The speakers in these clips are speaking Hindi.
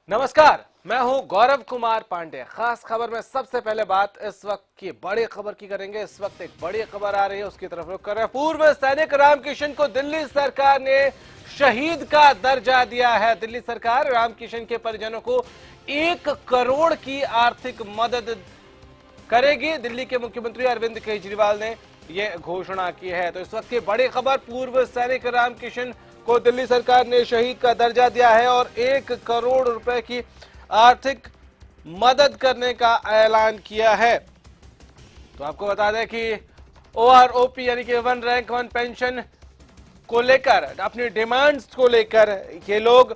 नमस्कार, मैं हूं गौरव कुमार पांडे। खास खबर में सबसे पहले बात इस वक्त की बड़ी खबर की करेंगे। इस वक्त एक बड़ी खबर आ रही है, उसकी तरफ रुख कर रहे हैं। पूर्व सैनिक रामकिशन को दिल्ली सरकार ने शहीद का दर्जा दिया है। दिल्ली सरकार रामकिशन के परिजनों को 1 करोड़ की आर्थिक मदद करेगी। दिल्ली के मुख्यमंत्री अरविंद केजरीवाल ने यह घोषणा की है। तो इस वक्त की बड़ी खबर, पूर्व सैनिक रामकिशन को दिल्ली सरकार ने शहीद का दर्जा दिया है और 1 करोड़ रुपए की आर्थिक मदद करने का ऐलान किया है। तो आपको बता दें कि OROP यानी कि 1 रैंक 1 पेंशन को लेकर, अपनी डिमांड्स को लेकर ये लोग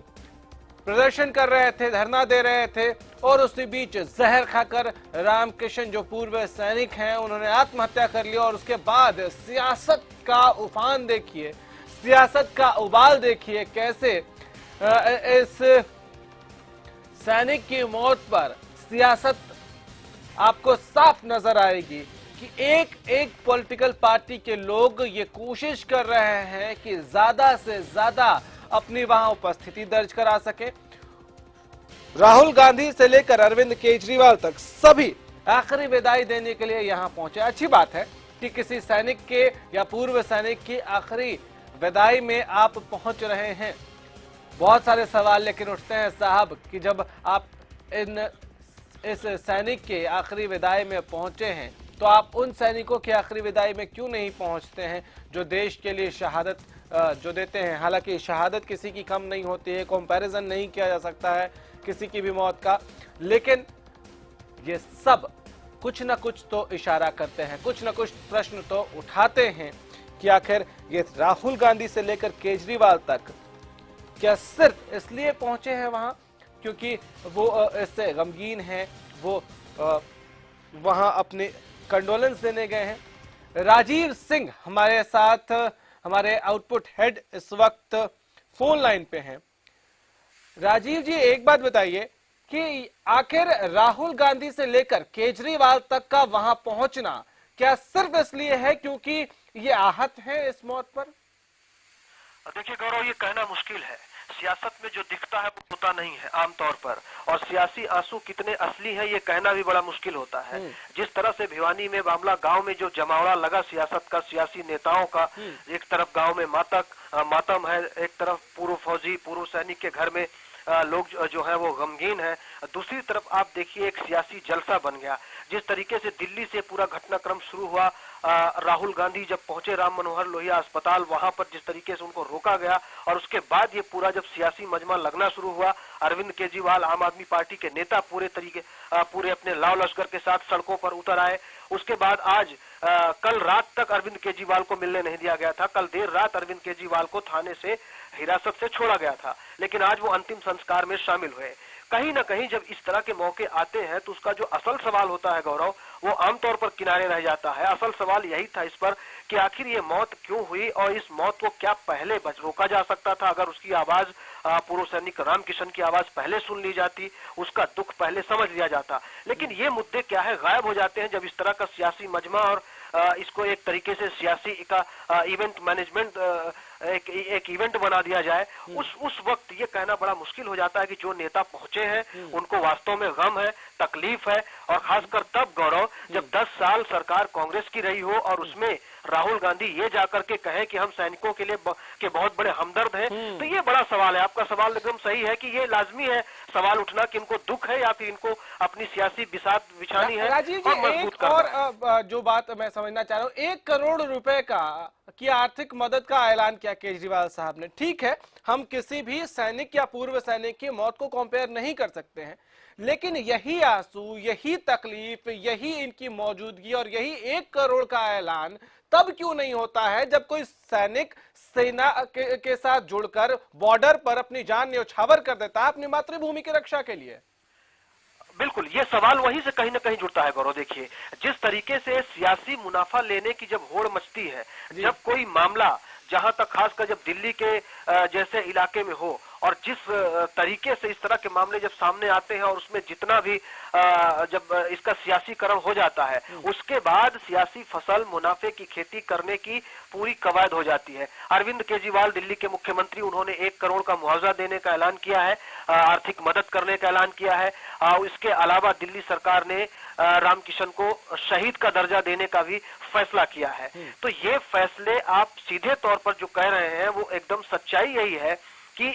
प्रदर्शन कर रहे थे, धरना दे रहे थे और उसी बीच जहर खाकर रामकिशन जो पूर्व सैनिक हैं उन्होंने आत्महत्या कर ली। और उसके बाद सियासत का उफान देखिए, सियासत का उबाल देखिए, कैसे इस सैनिक की मौत पर सियासत आपको साफ नजर आएगी कि एक पॉलिटिकल पार्टी के लोग ये कोशिश कर रहे हैं कि ज्यादा से ज्यादा अपनी वहां उपस्थिति दर्ज करा सके। राहुल गांधी से लेकर अरविंद केजरीवाल तक सभी आखिरी विदाई देने के लिए यहां पहुंचे। अच्छी बात है कि किसी सैनिक के या पूर्व सैनिक की आखिरी विदाई में आप पहुंच रहे हैं। बहुत सारे सवाल लेकिन उठते हैं साहब कि जब आप इस सैनिक के आखिरी विदाई में पहुंचे हैं तो आप उन सैनिकों की आखिरी विदाई में क्यों नहीं पहुंचते हैं जो देश के लिए शहादत जो देते हैं। हालांकि शहादत किसी की कम नहीं होती है, कंपैरिजन नहीं किया जा सकता है किसी की भी मौत का, लेकिन ये सब कुछ न कुछ तो इशारा करते हैं, कुछ न कुछ प्रश्न तो उठाते हैं कि आखिर ये राहुल गांधी से लेकर केजरीवाल तक क्या सिर्फ इसलिए पहुंचे हैं वहां क्योंकि वो इससे गमगीन हैं, वो वहां अपने कंडोलेंस देने गए हैं। राजीव सिंह हमारे साथ, हमारे आउटपुट हेड इस वक्त फोन लाइन पे हैं। राजीव जी, एक बात बताइए कि आखिर राहुल गांधी से लेकर केजरीवाल तक का वहां पहुंचना क्या सिर्फ इसलिए है क्योंकि ये आहत है इस मौत पर? देखिए गौरव, ये कहना मुश्किल है। सियासत में जो दिखता है वो होता नहीं है आमतौर पर, और सियासी आंसू कितने असली हैं ये कहना भी बड़ा मुश्किल होता है। जिस तरह से भिवानी में मामला, गांव में जो जमावड़ा लगा सियासत का, सियासी नेताओं का, एक तरफ गांव में मातम है, एक तरफ पूर्व फौजी, पूर्व सैनिक के घर में लोग जो है वो गमगीन है, दूसरी तरफ आप देखिए एक सियासी जलसा बन गया। जिस तरीके से दिल्ली से पूरा घटनाक्रम शुरू हुआ, राहुल गांधी जब पहुंचे राम मनोहर लोहिया अस्पताल, वहां पर जिस तरीके से उनको रोका गया, और उसके बाद ये पूरा जब सियासी मजमा लगना शुरू हुआ, अरविंद केजरीवाल आम आदमी पार्टी के नेता पूरे अपने लाव लश्कर के साथ सड़कों पर उतर आए। उसके बाद आज कल रात तक अरविंद केजरीवाल को मिलने नहीं दिया गया था। कल देर रात अरविंद केजरीवाल को थाने से हिरासत से छोड़ा गया था, लेकिन आज वो अंतिम संस्कार में शामिल हुए। कहीं ना कहीं जब इस तरह के मौके आते हैं तो उसका जो असल सवाल होता है गौरव, वो आमतौर पर किनारे रह जाता है। असल सवाल यही था इस पर कि आखिर ये मौत क्यों हुई और इस मौत को क्या पहले रोका जा सकता था। अगर उसकी आवाज, पूर्व सैनिक रामकिशन की आवाज पहले सुन ली जाती, उसका दुख पहले समझ लिया जाता। लेकिन ये मुद्दे क्या है, गायब हो जाते हैं जब इस तरह का सियासी मजमा और इसको एक तरीके से सियासी का इवेंट मैनेजमेंट एक इवेंट बना दिया जाए। उस वक्त ये कहना बड़ा मुश्किल हो जाता है कि जो नेता पहुंचे हैं उनको वास्तव में गम है, तकलीफ है, और खासकर तब गौरव जब 10 साल सरकार कांग्रेस की रही हो और उसमें राहुल गांधी ये जाकर के कहे कि हम सैनिकों के लिए के बहुत बड़े हमदर्द हैं। तो ये बड़ा सवाल है। आपका सवाल एकदम सही है कि ये लाजमी है सवाल उठना कि इनको दुख है या फिर इनको अपनी सियासी बिसात बिछानी है। राजीव जी, एक और जो बात मैं समझना चाह रहा हूँ, 1 करोड़ रुपए की आर्थिक मदद का ऐलान किया केजरीवाल साहब ने। ठीक है, हम किसी भी सैनिक या पूर्व सैनिक की मौत को कंपेयर नहीं कर सकते हैं, लेकिन यही आंसू, यही तकलीफ, यही इनकी मौजूदगी और यही 1 करोड़ का ऐलान तब क्यों नहीं होता है जब कोई सैनिक सेना के साथ जुड़कर बॉर्डर पर अपनी जान न्यौछावर कर देता है अपनी मातृभूमि की रक्षा के लिए। बिल्कुल, ये सवाल वहीं से कहीं ना कहीं जुड़ता है गौरव। देखिए, जिस तरीके से सियासी मुनाफा लेने की जब होड़ मचती है, जब कोई मामला जहां तक खासकर जब दिल्ली के जैसे इलाके में हो और जिस तरीके से इस तरह के मामले जब सामने आते हैं और उसमें जितना भी जब इसका सियासीकरण हो जाता है, उसके बाद सियासी फसल मुनाफे की खेती करने की पूरी कवायद हो जाती है। अरविंद केजरीवाल दिल्ली के मुख्यमंत्री, उन्होंने 1 करोड़ का मुआवजा देने का ऐलान किया है, आर्थिक मदद करने का ऐलान किया है। इसके अलावा दिल्ली सरकार ने रामकिशन को शहीद का दर्जा देने का भी फैसला किया है। तो ये फैसले आप सीधे तौर पर जो कह रहे हैं वो एकदम सच्चाई यही है कि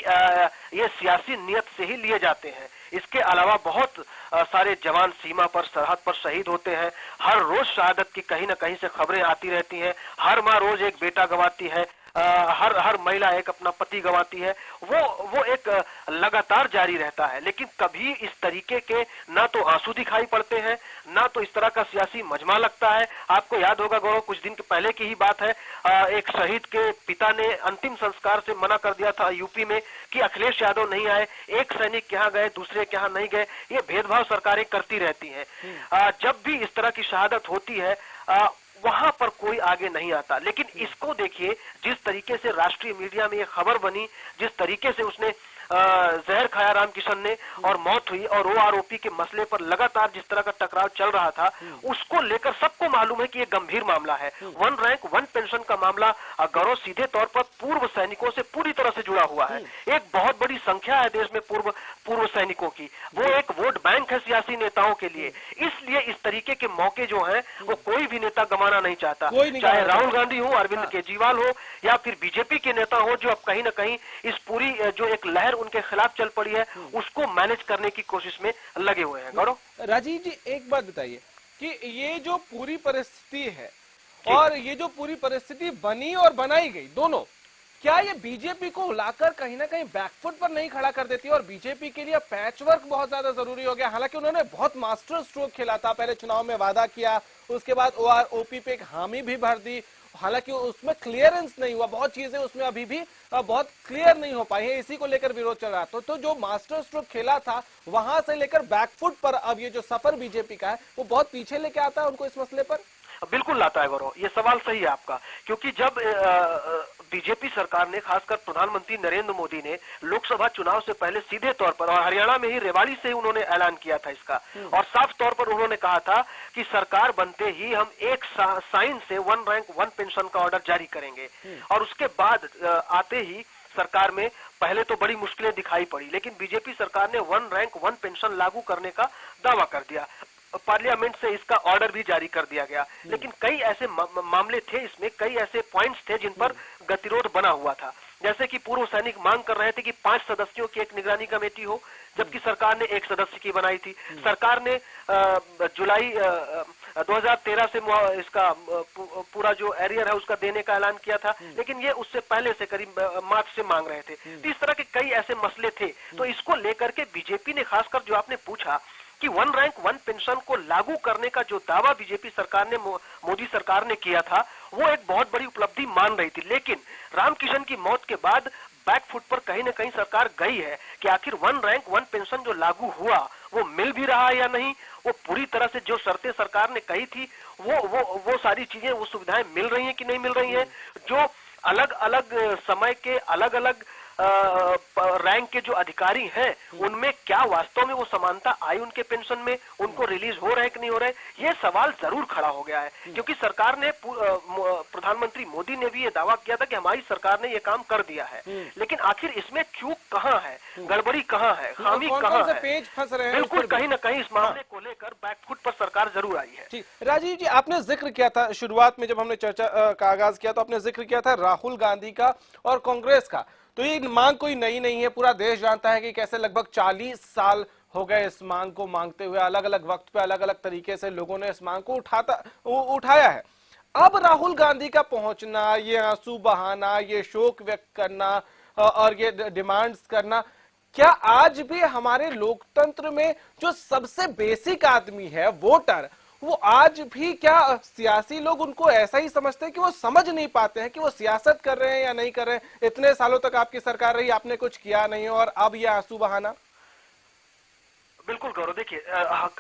ये सियासी नियत से ही लिए जाते हैं। इसके अलावा बहुत सारे जवान सीमा पर, सरहद पर शहीद होते हैं। हर रोज शहादत की कहीं ना कहीं से खबरें आती रहती हैं। हर माँ रोज एक बेटा गंवाती है, हर महिला एक अपना पति गंवाती है। वो एक लगातार जारी रहता है। लेकिन कभी इस तरीके के ना तो आंसू दिखाई पड़ते हैं, ना तो इस तरह का सियासी मजमा लगता है। आपको याद होगा गौरव, कुछ दिन पहले की ही बात है, एक शहीद के पिता ने अंतिम संस्कार से मना कर दिया था यूपी में कि अखिलेश यादव नहीं आए, एक सैनिक के यहाँ गए, दूसरे के यहाँ नहीं गए। ये भेदभाव सरकारें करती रहती हैं। जब भी इस तरह की शहादत होती है वहां पर कोई आगे नहीं आता। लेकिन इसको देखिए, जिस तरीके से राष्ट्रीय मीडिया में ये खबर बनी, जिस तरीके से उसने जहर खाया रामकिशन ने और मौत हुई, और ओआरओपी के मसले पर लगातार जिस तरह का टकराव चल रहा था, उसको लेकर सबको मालूम है कि ये गंभीर मामला है। 1 रैंक 1 पेंशन का मामला गौरव सीधे तौर पर पूर्व सैनिकों से पूरी तरह से जुड़ा हुआ है। एक बहुत बड़ी संख्या है देश में पूर्व सैनिकों की। वो एक वोट बैंक है सियासी नेताओं के लिए। इसलिए इस तरीके के मौके जो हैं वो कोई भी नेता गंवाना नहीं चाहता, चाहे राहुल गांधी हो, अरविंद केजरीवाल हो, या फिर बीजेपी के नेता हो, जो अब कहीं ना कहीं इस पूरी जो एक लहर उनके खिलाफ चल पड़ी है उसको मैनेज करने की कोशिश में लगे हुए हैं। गौरव, राजीव जी एक बात बताइए कि ये जो पूरी परिस्थिति है और ये जो पूरी परिस्थिति बनी और बनाई गई दोनों, क्या ये बीजेपी को लाकर कहीं ना कहीं बैकफुट पर नहीं खड़ा कर देती है? और बीजेपी के लिए पैचवर्क बहुत ज्यादा जरूरी हो गया। हालांकि उन्होंने बहुत मास्टर स्ट्रोक खेला था, पहले चुनाव में वादा किया, उसके बाद ओआरओपी पे एक हामी भी भर दी, हालांकि उसमें क्लियरेंस नहीं हुआ, बहुत चीजें उसमें अभी भी बहुत क्लियर नहीं हो पाई है, इसी को लेकर विरोध चल रहा था। तो जो मास्टर स्ट्रोक खेला था वहां से लेकर बैकफुट पर अब ये जो सफर बीजेपी का है वो बहुत पीछे लेके आता है उनको इस मसले पर। बिल्कुल लाता है गौरव, ये सवाल सही है आपका, क्योंकि जब बीजेपी सरकार ने, खासकर प्रधानमंत्री नरेंद्र मोदी ने लोकसभा चुनाव से पहले सीधे तौर पर, और हरियाणा में ही रेवाड़ी से ही उन्होंने ऐलान किया था इसका, और साफ तौर पर उन्होंने कहा था कि सरकार बनते ही हम एक साइन से 1 रैंक 1 पेंशन का ऑर्डर जारी करेंगे। और उसके बाद आते ही सरकार में पहले तो बड़ी मुश्किलें दिखाई पड़ी, लेकिन बीजेपी सरकार ने 1 रैंक 1 पेंशन लागू करने का दावा कर दिया। पार्लियामेंट से इसका ऑर्डर भी जारी कर दिया गया। लेकिन कई ऐसे मामले थे, इसमें कई ऐसे पॉइंट्स थे जिन पर गतिरोध बना हुआ था। जैसे कि पूर्व सैनिक मांग कर रहे थे कि 5 सदस्यों की एक निगरानी कमेटी हो, जबकि सरकार ने 1 सदस्य की बनाई थी। सरकार ने जुलाई 2013 से इसका पूरा जो एरियर है उसका देने का ऐलान किया था, लेकिन ये उससे पहले से करीब मार्च से मांग रहे थे। तो इस तरह के कई ऐसे मसले थे। तो इसको लेकर के बीजेपी ने, खासकर जो आपने पूछा कि 1 रैंक 1 पेंशन को लागू करने का जो दावा बीजेपी सरकार ने, मोदी सरकार ने किया था, वो एक बहुत बड़ी उपलब्धि मान रही थी। लेकिन रामकिशन की मौत के बाद बैकफुट पर कहीं ना कहीं सरकार गई है कि आखिर 1 रैंक 1 पेंशन जो लागू हुआ वो मिल भी रहा है या नहीं, वो पूरी तरह से जो शर्तें सरकार ने कही थी वो सारी चीजें, वो सुविधाएं मिल रही हैं कि नहीं मिल रही हैं। जो अलग अलग समय के अलग अलग रैंक के जो अधिकारी हैं उनमें क्या वास्तव में वो समानता आई उनके पेंशन में, उनको रिलीज हो रहे कि नहीं हो रहे, ये सवाल जरूर खड़ा हो गया है। क्योंकि सरकार ने, प्रधानमंत्री मोदी ने भी ये दावा किया था कि हमारी सरकार ने ये काम कर दिया है, लेकिन आखिर इसमें चूक कहाँ है, गड़बड़ी कहाँ है, खामी कहाँ है, पेज फंस रहे हैं। बिल्कुल कहीं ना कहीं इस मामले को लेकर बैकफुट पर सरकार जरूर आई है। राजीव जी, आपने जिक्र किया था शुरुआत में जब हमने चर्चा का आगाज किया तो आपने जिक्र किया था राहुल गांधी का और कांग्रेस का। तो ये मांग कोई नई नहीं है, पूरा देश जानता है कि कैसे लगभग 40 साल हो गए इस मांग को मांगते हुए, अलग अलग वक्त पे अलग अलग तरीके से लोगों ने इस मांग को उठाया है। अब राहुल गांधी का पहुंचना, ये आंसू बहाना, ये शोक व्यक्त करना और ये डिमांड्स करना, क्या आज भी हमारे लोकतंत्र में जो सबसे बेसिक आदमी है, वोटर, वो आज भी, क्या सियासी लोग उनको ऐसा ही समझते हैं कि वो समझ नहीं पाते हैं कि वो सियासत कर रहे हैं या नहीं कर रहे हैं? इतने सालों तक आपकी सरकार रही, आपने कुछ किया नहीं और अब ये आंसू बहाना। बिल्कुल गौरव, देखिए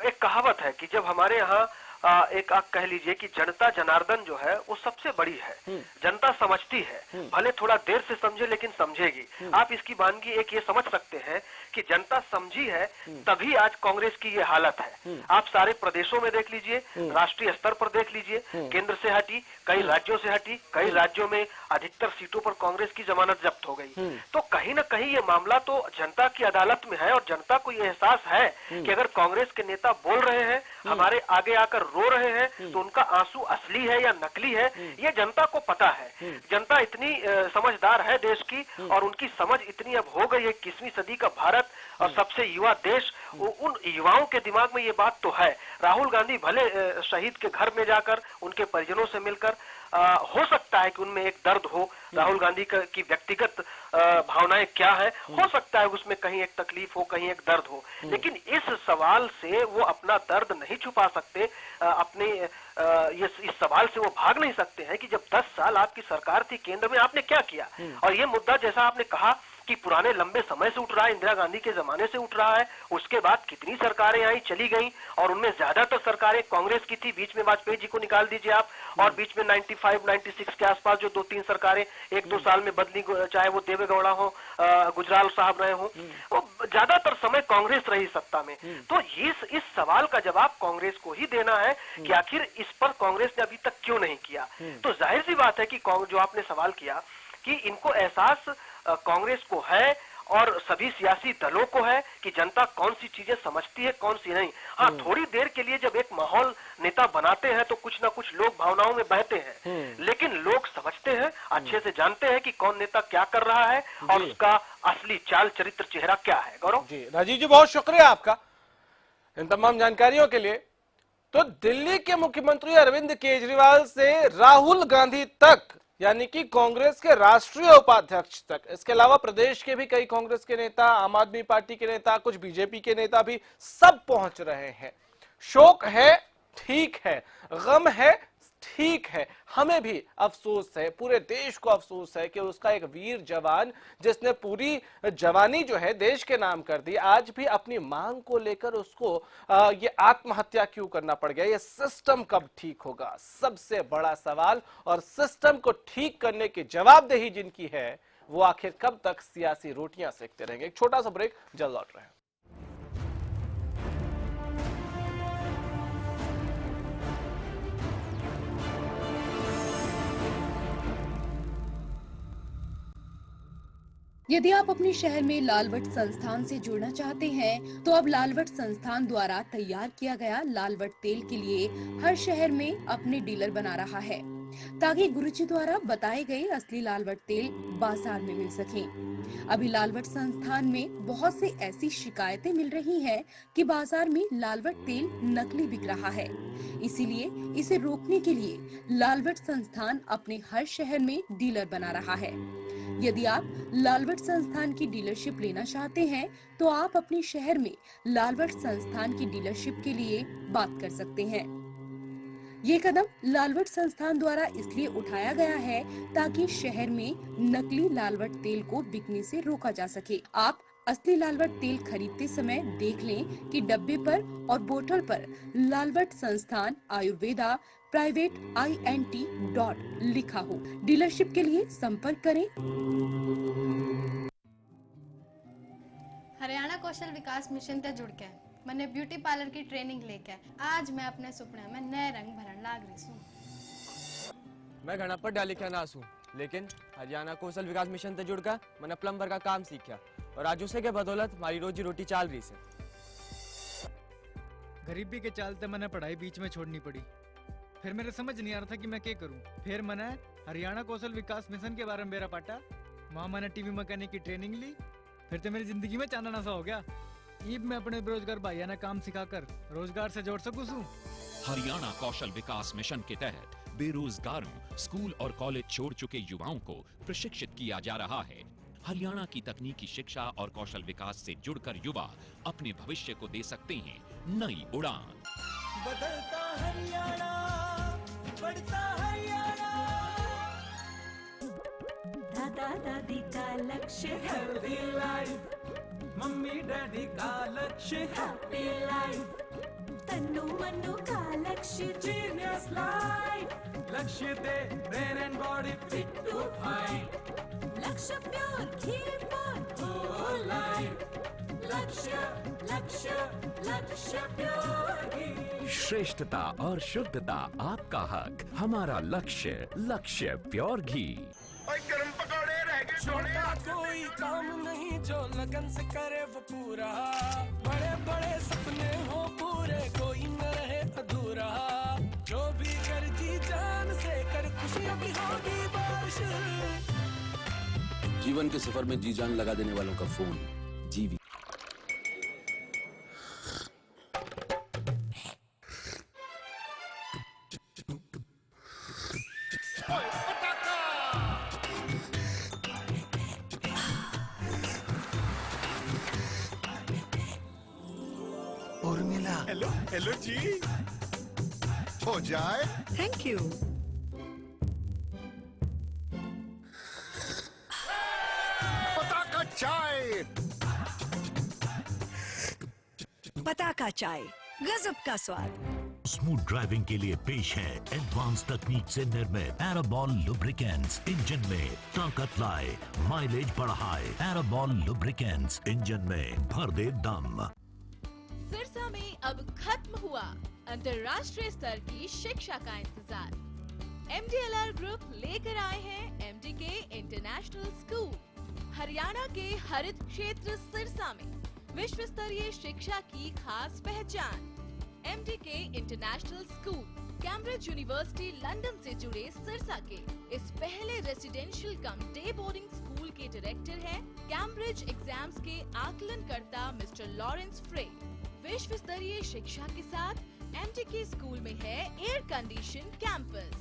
एक कहावत है कि जब हमारे यहाँ एक आप कह लीजिए कि जनता जनार्दन जो है वो सबसे बड़ी है। जनता समझती है, भले थोड़ा देर से समझे लेकिन समझेगी। आप इसकी वानगी एक ये समझ सकते हैं कि जनता समझी है तभी आज कांग्रेस की ये हालत है। आप सारे प्रदेशों में देख लीजिए, राष्ट्रीय स्तर पर देख लीजिए, केंद्र से हटी, कई राज्यों से हटी, कई राज्यों में अधिकतर सीटों पर कांग्रेस की जमानत जब्त हो गई। तो कहीं ना कहीं ये मामला तो जनता की अदालत में है और जनता को ये एहसास है कि अगर कांग्रेस के नेता बोल रहे हैं, हमारे आगे आकर रो रहे हैं, तो उनका आंसू असली है या नकली है, ये जनता को पता है। जनता इतनी समझदार है देश की, और उनकी समझ इतनी अब हो गई है। 21वीं सदी का भारत और सबसे युवा देश, उन युवाओं के दिमाग में ये बात तो है। राहुल गांधी भले शहीद के घर में जाकर उनके परिजनों से मिलकर, हो सकता है कि उनमें एक दर्द हो, राहुल गांधी की व्यक्तिगत भावनाएं क्या है, हो सकता है उसमें कहीं एक तकलीफ हो, कहीं एक दर्द हो, लेकिन इस सवाल से वो अपना दर्द नहीं छुपा सकते। अपने इस सवाल से वो भाग नहीं सकते हैं कि जब 10 साल आपकी सरकार थी केंद्र में, आपने क्या किया। और ये मुद्दा जैसा आपने कहा कि पुराने लंबे समय से उठ रहा है, इंदिरा गांधी के जमाने से उठ रहा है, उसके बाद कितनी सरकारें आई चली गई, और उनमें ज्यादातर सरकारें कांग्रेस की थी। बीच में वाजपेयी जी को निकाल दीजिए आप, और बीच में 95-96 के आसपास जो 2-3 सरकारें 1-2 साल में बदली, चाहे वो देवेगौड़ा हो, गुजराल साहब रहे हो, वो ज्यादातर समय कांग्रेस रही सत्ता में। तो इस सवाल का जवाब कांग्रेस को ही देना है कि आखिर इस पर कांग्रेस ने अभी तक क्यों नहीं किया। तो जाहिर सी बात है कि जो आपने सवाल किया कि इनको एहसास कांग्रेस को है और सभी सियासी दलों को है कि जनता कौन सी चीजें समझती है, कौन सी नहीं। हाँ, थोड़ी देर के लिए जब एक माहौल नेता बनाते हैं तो कुछ ना कुछ लोग भावनाओं में बहते हैं, लेकिन लोग समझते हैं, अच्छे से जानते हैं कि कौन नेता क्या कर रहा है और उसका असली चाल चरित्र चेहरा क्या है। गौरव जी, राजीव जी बहुत शुक्रिया आपका इन तमाम जानकारियों के लिए। तो दिल्ली के मुख्यमंत्री अरविंद केजरीवाल से राहुल गांधी तक, यानी कि कांग्रेस के राष्ट्रीय उपाध्यक्ष तक, इसके अलावा प्रदेश के भी कई कांग्रेस के नेता, आम आदमी पार्टी के नेता, कुछ बीजेपी के नेता भी सब पहुंच रहे हैं। शोक है, ठीक है, गम है, ठीक है, हमें भी अफसोस है, पूरे देश को अफसोस है कि उसका एक वीर जवान जिसने पूरी जवानी जो है देश के नाम कर दी, आज भी अपनी मांग को लेकर उसको ये आत्महत्या क्यों करना पड़ गया। ये सिस्टम कब ठीक होगा, सबसे बड़ा सवाल। और सिस्टम को ठीक करने की जवाबदेही जिनकी है, वो आखिर कब तक सियासी रोटियां सेकते रहेंगे। एक छोटा सा ब्रेक, जल्द लौट रहे हैं। यदि आप अपने शहर में लालवट संस्थान से जुड़ना चाहते हैं, तो अब लालवट संस्थान द्वारा तैयार किया गया लालवट तेल के लिए हर शहर में अपने डीलर बना रहा है, ताकि गुरुजी द्वारा बताए गए असली लालवट तेल बाजार में मिल सके। अभी लालवट संस्थान में बहुत से ऐसी शिकायतें मिल रही हैं कि बाजार में लालवट तेल नकली बिक रहा है। इसीलिए इसे रोकने के लिए लालवट संस्थान अपने हर शहर में डीलर बना रहा है। यदि आप लालवट संस्थान की डीलरशिप लेना चाहते हैं, तो आप अपने शहर में लालवट संस्थान की डीलरशिप के लिए बात कर सकते हैं। ये कदम लालवट संस्थान द्वारा इसलिए उठाया गया है ताकि शहर में नकली लालवट तेल को बिकने से रोका जा सके। आप असली लालवट तेल खरीदते समय देख लें कि डब्बे पर और बोतल पर लालवट संस्थान आयुर्वेदा प्राइवेट INT लिखा हो। डीलरशिप के लिए संपर्क करें। हरियाणा कौशल विकास मिशन से जुड़ के मैंने ब्यूटी पार्लर की ट्रेनिंग लेके आज मैं अपने सुपने में नए रंग भरन लाग रही हूँ। मैं गणपत डाली क्या नास हूँ, लेकिन हरियाणा कौशल विकास मिशन से जुड़कर मैंने प्लम्बर का काम सीखा और आज उसे के बदौलत हमारी रोजी रोटी चाल रही से। गरीबी के चलते मैंने पढ़ाई बीच में छोड़नी पड़ी। फिर मेरे समझ नहीं आ रहा था कि मैं क्या करूं। फिर मैंने हरियाणा कौशल विकास मिशन के बारे में मेरा पाटा, वहाँ मैंने टीवी मैकेनिक की ट्रेनिंग ली। फिर तो मेरी जिंदगी में चांदना सा हो गया। ईब मैं अपने बेरोजगार भाइयों ने काम सिखाकर रोजगार से जोड़ सकूं। हरियाणा कौशल विकास मिशन के तहत बेरोजगारों, स्कूल और कॉलेज छोड़ चुके युवाओं को प्रशिक्षित किया जा रहा है। हरियाणा की तकनीकी शिक्षा और कौशल विकास से जुड़कर युवा अपने भविष्य को दे सकते हैं नई उड़ान। बदलता हरियाणा, बढ़ता हरियाणा। दादा दादी का लक्ष्य हेल्दी लाइफ, मम्मी डैडी का लक्ष्य हैप्पी लाइफ। तन्नू मन्नू का लक्ष्य जीनियस लाइफ, लक्ष्य दे brain and body fit to fight, Lakshya pure ghee for whole life, Lakshya Lakshya लक्ष्य प्योर घी। श्रेष्ठता और शुद्धता आपका हक, हमारा लक्ष्य, लक्ष्य प्योर घी। गर्म पकौड़े रह गए छोटा कोई काम नहीं जो लगन से करे वो पूरा, बड़े बड़े सपने हो पूरे कोई न रहे अधूरा, जो भी कर जी जान से कर खुशियां भी होगी बारिश। जीवन के सफर में जी जान लगा देने वालों का फोन जीवी। उर्मिला, हेलो हेलो जी, हो जाए। Thank you. पताका चाय, पताका चाय, गजब का स्वाद। स्मूथ ड्राइविंग के लिए पेश है एडवांस तकनीक से निर्मित एराबॉल लुब्रिकेंट्स। इंजन में ताकत लाए, माइलेज बढ़ाए। एराबॉल लुब्रिकेंट्स, इंजन में भर दे दम। सिरसा में अब खत्म हुआ अंतर्राष्ट्रीय स्तर की शिक्षा का इंतजार। MDLR ग्रुप लेकर आए हैं MDK इंटरनेशनल स्कूल। हरियाणा के हरित क्षेत्र सिरसा में विश्व स्तरीय शिक्षा की खास पहचान। MDK international school Cambridge university London से जुड़े सिरसा के इस पहले रेसिडेंशियल कम डे बोर्डिंग स्कूल के डायरेक्टर हैं कैम्ब्रिज एग्जाम्स के आकलनकर्ता मिस्टर लॉरेंस फ्रे। विश्व स्तरीय शिक्षा के साथ MDK स्कूल में है एयर कंडीशन कैंपस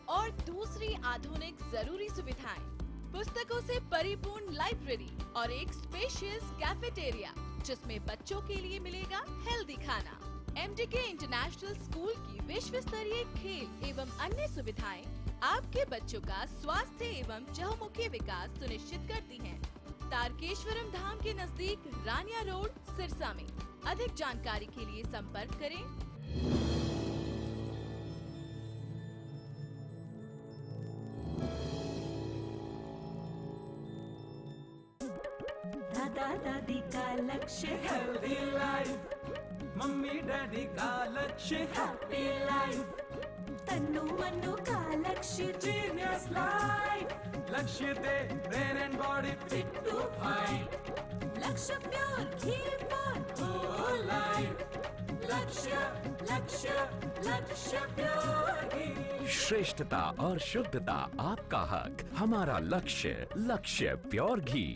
और दूसरी आधुनिक जरूरी सुविधाएं, पुस्तकों से परिपूर्ण लाइब्रेरी और एक स्पेशियस कैफेटेरिया जिसमें बच्चों के लिए मिलेगा हेल्दी खाना। MDK इंटरनेशनल स्कूल की विश्व स्तरीय खेल एवं अन्य सुविधाएं आपके बच्चों का स्वास्थ्य एवं चहुमुखी विकास सुनिश्चित करती हैं। तारकेश्वरम धाम के नजदीक रानिया रोड सिरसा में। अधिक जानकारी के लिए संपर्क करें। दादा दादी का लक्ष्य हेल्दी लाइफ, मम्मी डैडी का लक्ष्य हैप्पी लाइफ, तन्नू मन्नू का लक्ष्य जीनियस लाइफ, लक्ष्य दे brain and body fit to fight, Lakshya pure ghee for whole life, Lakshya Lakshya लक्ष्य प्योर घी। श्रेष्ठता और शुद्धता आपका हक, हमारा लक्ष्य, लक्ष्य प्योर घी।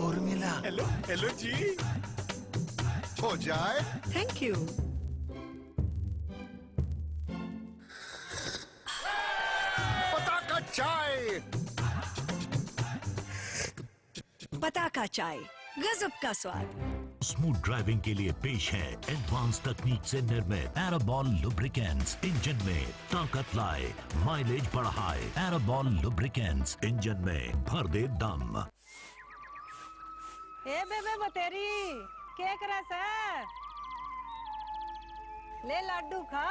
उर्मिला, हेलो हेलो जी, हो जाए। Thank you. पताका चाय, पताका चाय, गजब का स्वाद। स्मूथ ड्राइविंग के लिए पेश है एडवांस तकनीक से निर्मित एराबॉल लुब्रिकेंट्स। इंजन में ताकत लाए, माइलेज बढ़ाए। एराबॉल लुब्रिकेंट्स, इंजन में भर दे दम। ए बेबे बतेरी क्या करा सा? ले लड्डू खा।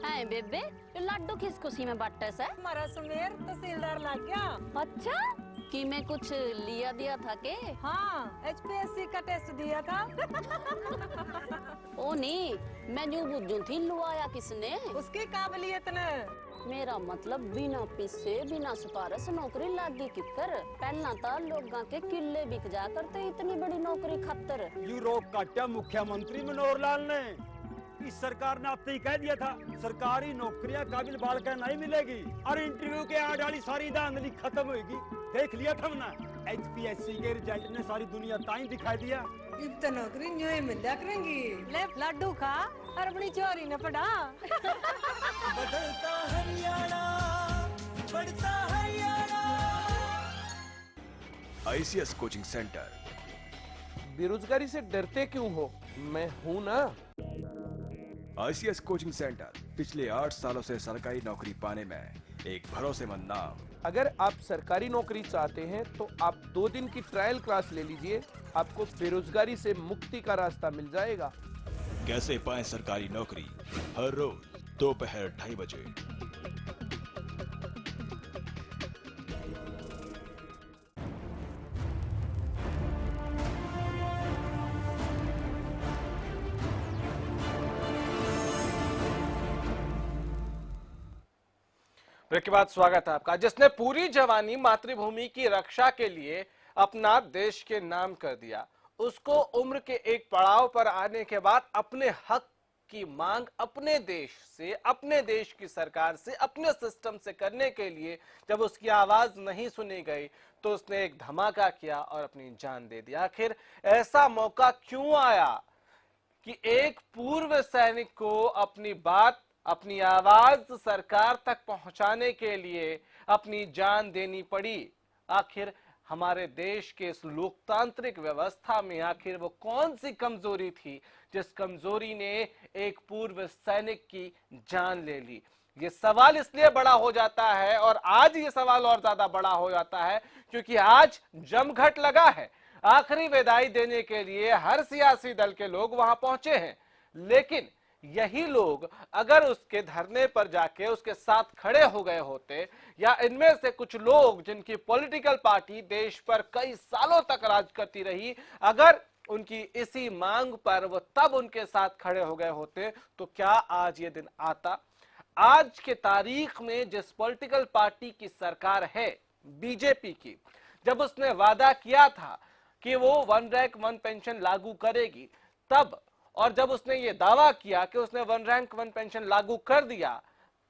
है बेबे, ये लड्डू किस खुशी में बांटे से? हमारा सुमेर तहसीलदार लग गया। अच्छा, कि मैं कुछ लिया दिया था के? हाँ, HPSC का टेस्ट दिया था। ओ नहीं, मैं यूं बुझूं थी लुआया किसने? उसकी काबिलियत ने। मेरा मतलब बिना पिस्से बिना सिफारिश नौकरी लागी किकर। पहला था लोगों के किले बिक जा करते इतनी बड़ी नौकरी खतर। यूरोप काटा मुख्यमंत्री मनोहर लाल ने। इस सरकार ने अब तक कह दिया था सरकारी नौकरियां काबिल बाल का नहीं मिलेगी और इंटरव्यू के आड़ वाली सारी धांधली खत्म होगी। देख लिया था हमने, HPSC के रिजल्ट ने सारी दुनिया ताई दिखा दिया। अब तो नौकरी न्योय मिला करेंगी। ले लड्डू खा और अपनी चोरी न पड़ा। बदलता हरियाणा, बढ़ता हरियाणा। ICS कोचिंग सेंटर बेरोजगारी से डरते क्यों हो? मैं हूं ना। ICS कोचिंग सेंटर पिछले 8 सालों से सरकारी नौकरी पाने में एक भरोसेमंद नाम। अगर आप सरकारी नौकरी चाहते हैं तो आप 2 दिन की ट्रायल क्लास ले लीजिए, आपको बेरोजगारी से मुक्ति का रास्ता मिल जाएगा। कैसे पाएं सरकारी नौकरी? हर रोज दोपहर 2:30 बजे। ब्रेक के बाद स्वागत है आपका। जिसने पूरी जवानी मातृभूमि की रक्षा के लिए अपना देश के नाम कर दिया, उसको उम्र के एक पड़ाव पर आने के बाद अपने हक की मांग अपने देश से, अपने देश की सरकार से, अपने सिस्टम से करने के लिए जब उसकी आवाज नहीं सुनी गई तो उसने एक धमाका किया और अपनी जान दे दी। आखिर ऐसा मौका क्यों आया कि एक पूर्व सैनिक को अपनी बात, अपनी आवाज सरकार तक पहुंचाने के लिए अपनी जान देनी पड़ी? आखिर हमारे देश के इस लोकतांत्रिक व्यवस्था में आखिर वो कौन सी कमजोरी थी जिस कमजोरी ने एक पूर्व सैनिक की जान ले ली? ये सवाल इसलिए बड़ा हो जाता है और आज ये सवाल और ज्यादा बड़ा हो जाता है क्योंकि आज जमघट लगा है। आखिरी विदाई देने के लिए हर सियासी दल के लोग वहां पहुंचे हैं, लेकिन यही लोग अगर उसके धरने पर जाके उसके साथ खड़े हो गए होते, या इनमें से कुछ लोग जिनकी पॉलिटिकल पार्टी देश पर कई सालों तक राज करती रही, अगर उनकी इसी मांग पर वो तब उनके साथ खड़े हो गए होते तो क्या आज ये दिन आता? आज के तारीख में जिस पॉलिटिकल पार्टी की सरकार है, बीजेपी की, जब उसने वादा किया था कि वो 1 रैंक 1 पेंशन लागू करेगी, तब, और जब उसने ये दावा किया कि उसने 1 रैंक 1 पेंशन लागू कर दिया,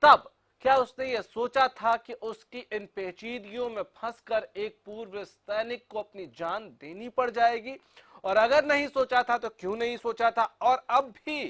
तब क्या उसने ये सोचा था कि उसकी इन पेचीदगियों में फंसकर एक पूर्व सैनिक को अपनी जान देनी पड़ जाएगी? और अगर नहीं सोचा था तो क्यों नहीं सोचा था? और अब भी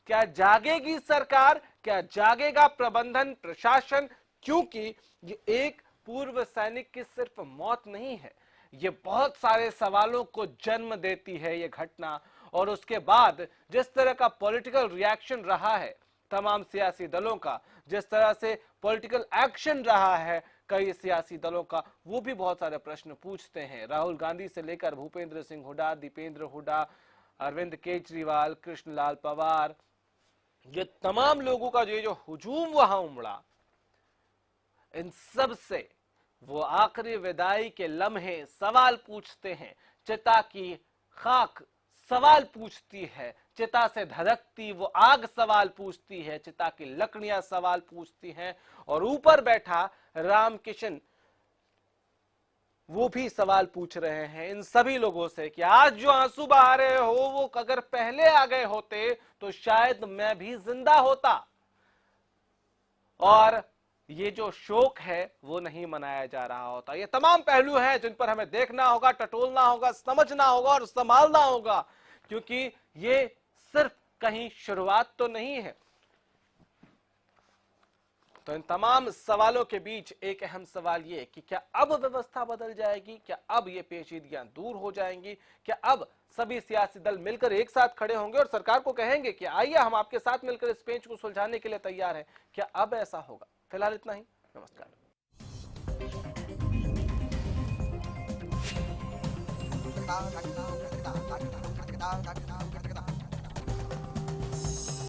क्या जागेगी सरकार? क्या जागेगा प्रबंधन, प्रशासन? क्योंकि ये एक पूर्व सैनिक की सिर्फ मौत नहीं है, ये बहुत सारे सवालों को जन्म देती है ये घटना। और उसके बाद जिस तरह का पॉलिटिकल रिएक्शन रहा है तमाम सियासी दलों का, जिस तरह से पॉलिटिकल एक्शन रहा है कई सियासी दलों का, वो भी बहुत सारे प्रश्न पूछते हैं। राहुल गांधी से लेकर भूपेंद्र सिंह हुड्डा, दीपेंद्र हुड्डा, अरविंद केजरीवाल, कृष्णलाल पवार, ये तमाम लोगों का जो हुजूम वहां उमड़ा, इन सब से वो आखिरी विदाई के लम्हे सवाल पूछते हैं। चिता की खाक सवाल पूछती है, चिता से धधकती वो आग सवाल पूछती है, चिता की लकड़ियां सवाल पूछती हैं, और ऊपर बैठा रामकिशन वो भी सवाल पूछ रहे हैं इन सभी लोगों से कि आज जो आंसू बहा रहे हो वो अगर पहले आ गए होते तो शायद मैं भी जिंदा होता, और ये जो शोक है वो नहीं मनाया जा रहा होता। ये तमाम पहलू हैं जिन पर हमें देखना होगा, टटोलना होगा, समझना होगा और संभालना होगा, क्योंकि ये सिर्फ कहीं शुरुआत तो नहीं है। तो इन तमाम सवालों के बीच एक अहम सवाल ये कि क्या अब व्यवस्था बदल जाएगी? क्या अब ये पेचीदगियां दूर हो जाएंगी? क्या अब सभी सियासी दल मिलकर एक साथ खड़े होंगे और सरकार को कहेंगे कि आइए हम आपके साथ मिलकर इस पेच को सुलझाने के लिए तैयार हैं? क्या अब ऐसा होगा? फिलहाल इतना ही। नमस्कार।